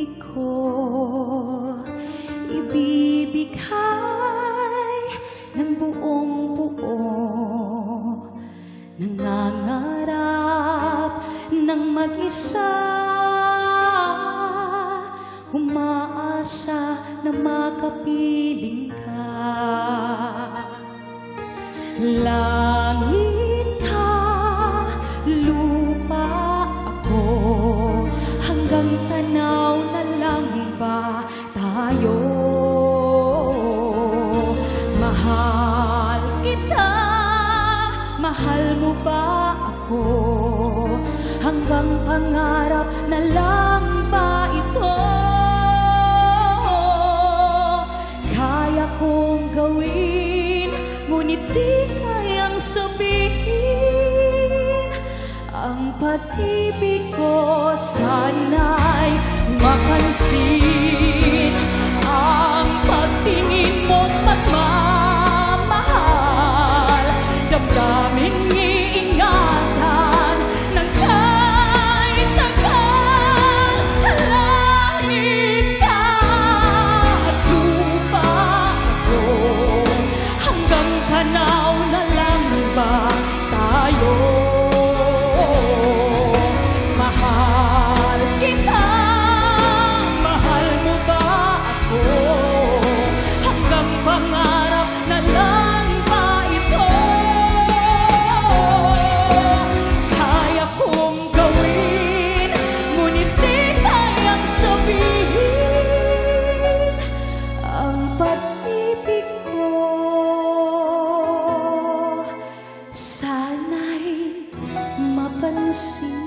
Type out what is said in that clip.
pag-ibig ko ibibigay ng buong-buo, nangangarap ng mag-isa, umaasa na makapiling ka. Langit ka, lupa ako, hanggang tanaw na lang ba tayo? Mahal kita, mahal mo ba ako, hanggang pangarap na lang ba ito? Kaya kong gawin, ngunit di kayang sabihin. Ang pag-ibig ko sana'y mapansin. Ang pagtingin mo't pagmamahal, damdaming iingatan ng kahit tagal. Langit ka at lupa ako, hanggang tanaw na lang ba tayo? Mahal kita, mahal mo ba ako, hanggang pangarap na lang ba ito? Kaya kong gawin, ngunit di kayang sabihin. Ang pag-ibig ko sana'y mapansin.